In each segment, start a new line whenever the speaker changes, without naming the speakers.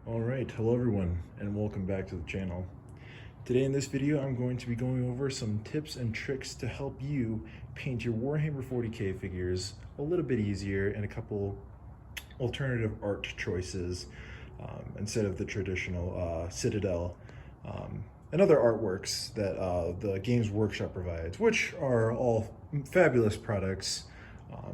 Alright, hello everyone, and welcome back to the channel. Today in this video, I'm going to be going over some tips and tricks to help you paint your Warhammer 40k figures a little bit easier and a couple alternative art choices instead of the traditional Citadel and other artworks that the Games Workshop provides, which are all fabulous products.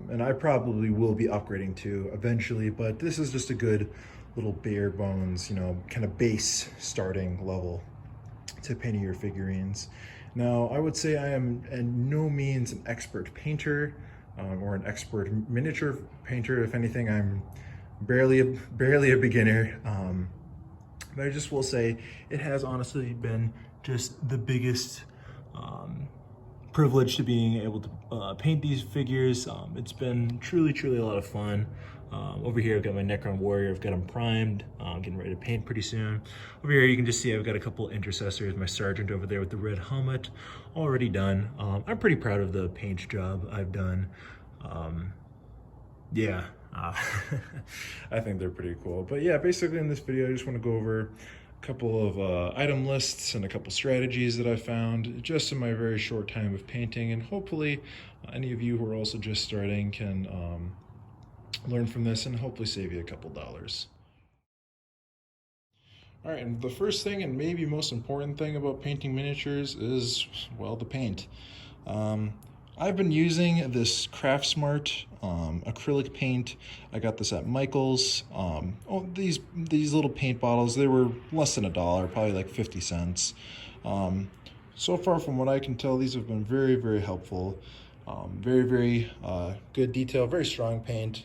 And I probably will be upgrading to eventually, but this is just a good little bare bones, kind of base starting level to painting your figurines. Now, I would say I am in no means an expert painter or an expert miniature painter. If anything, I'm barely a beginner. But I just will say it has honestly been just the biggest privilege to being able to paint these figures. It's been truly a lot of fun. Over here I've got my Necron Warrior, I've got him primed, getting ready to paint pretty soon. Over here you can just see I've got a couple intercessors, my sergeant over there with the red helmet, already done. I'm pretty proud of the paint job I've done. Yeah, I think they're pretty cool. But yeah, basically in this video I just want to go over a couple of item lists and a couple strategies that I found just in my very short time of painting, and hopefully any of you who are also just starting can learn from this and hopefully save you a couple dollars. All right, and the first thing and maybe most important thing about painting miniatures is, well, the paint. I've been using this Craftsmart acrylic paint. I got this at Michael's. These little paint bottles, they were less than $1, probably like 50 cents. So far from what I can tell, these have been very helpful. Very good detail, very strong paint.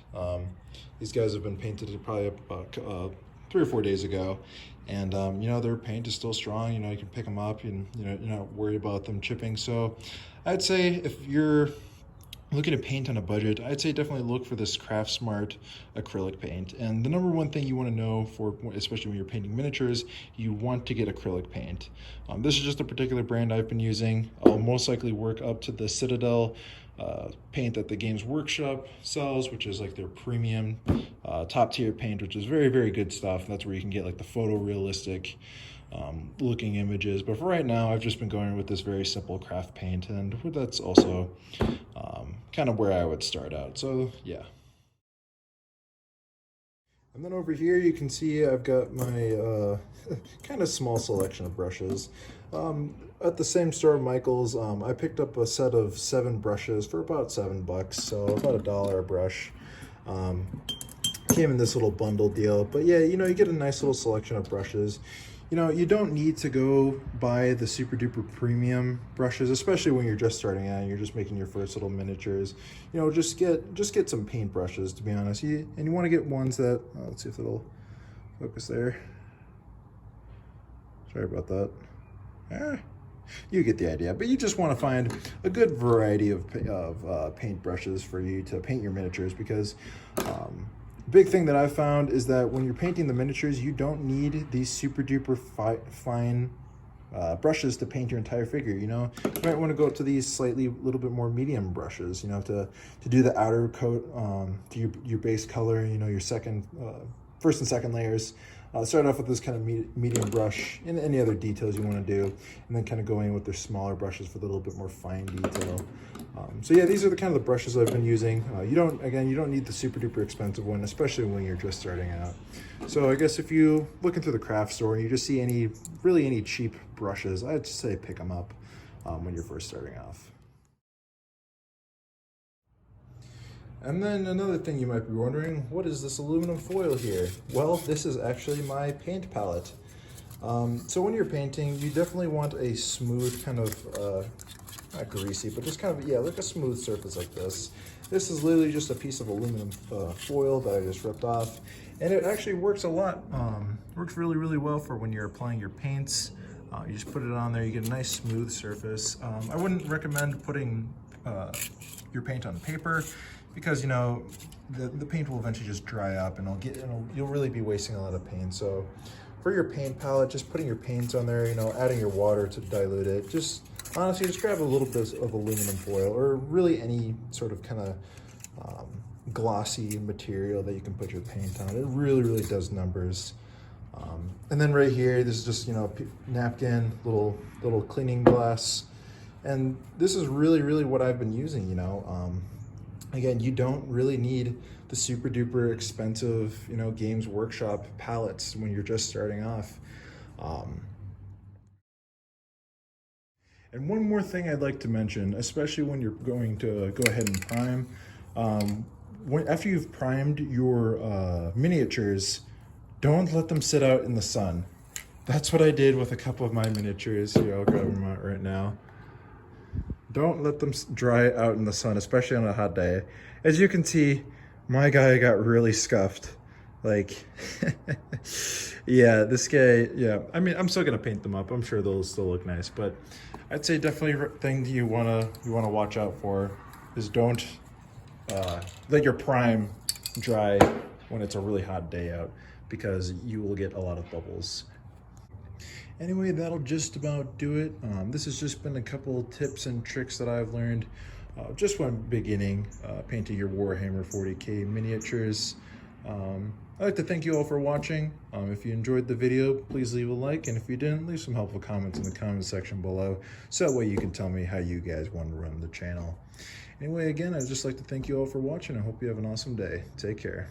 These guys have been painted probably about 3 or 4 days ago, and their paint is still strong. You can pick them up, and you're not worried about them chipping. So I'd say if you're looking to paint on a budget, I'd say definitely look for this Craftsmart acrylic paint. And the number one thing you want to know, for especially when you're painting miniatures, you want to get acrylic paint. This is just a particular brand I've been using. I'll most likely work up to the Citadel paint that the Games Workshop sells, which is like their premium top tier paint, which is very good stuff. That's where you can get like the photorealistic looking images. But for right now, I've just been going with this very simple craft paint, and that's also kind of where I would start out. So yeah. And then over here you can see I've got my kind of small selection of brushes. At the same store, Michael's, I picked up a set of 7 brushes for about $7, so about $1 a brush. Came in this little bundle deal, but yeah, you get a nice little selection of brushes. You don't need to go buy the super duper premium brushes, especially when you're just starting out and you're just making your first little miniatures. Just get some paint brushes, to be honest. And you want to get ones that, let's see if it'll focus there. Sorry about that. You get the idea. But you just want to find a good variety of paint brushes for you to paint your miniatures, because big thing that I've found is that when you're painting the miniatures, you don't need these super duper fine brushes to paint your entire figure. You might want to go to these slightly little bit more medium brushes, to do the outer coat, to your base color, your first and second layers. Start off with this kind of medium brush and any other details you want to do, and then kind of going in with their smaller brushes for a little bit more fine detail. So yeah, these are the kind of the brushes I've been using. You don't need the super duper expensive one, especially when you're just starting out. So I guess if you looking through the craft store and you just see any cheap brushes, I'd say pick them up when you're first starting off. And then another thing you might be wondering, what is this aluminum foil here? Well, this is actually my paint palette. So when you're painting, you definitely want a smooth kind of, not greasy, but just kind of, yeah, like a smooth surface like this. This is literally just a piece of aluminum foil that I just ripped off. And it actually works a lot, works really well for when you're applying your paints. You just put it on there, you get a nice smooth surface. I wouldn't recommend putting your paint on paper, because the paint will eventually just dry up, and you'll really be wasting a lot of paint. So for your paint palette, just putting your paints on there, adding your water to dilute it. Just honestly, just grab a little bit of aluminum foil, or really any sort of kind of glossy material that you can put your paint on. It really does numbers. And then right here, this is just, you know, napkin, little cleaning glass. And this is really what I've been using, you know. Again, you don't really need the super duper expensive, you know, Games Workshop palettes when you're just starting off. And one more thing I'd like to mention, especially when you're going to go ahead and prime, after you've primed your miniatures, don't let them sit out in the sun. That's what I did with a couple of my miniatures. Here, I'll grab them out right now. Don't let them dry out in the sun, especially on a hot day. As you can see, my guy got really scuffed. Like, yeah, this guy, yeah. I mean, I'm still gonna paint them up. I'm sure they'll still look nice, but I'd say definitely thing you wanna watch out for is don't let your prime dry when it's a really hot day out, because you will get a lot of bubbles. Anyway, that'll just about do it. This has just been a couple tips and tricks that I've learned just when beginning painting your Warhammer 40K miniatures. I'd like to thank you all for watching. If you enjoyed the video, please leave a like, and if you didn't, leave some helpful comments in the comment section below, so that way you can tell me how you guys want to run the channel. Anyway, again, I'd just like to thank you all for watching. I hope you have an awesome day. Take care.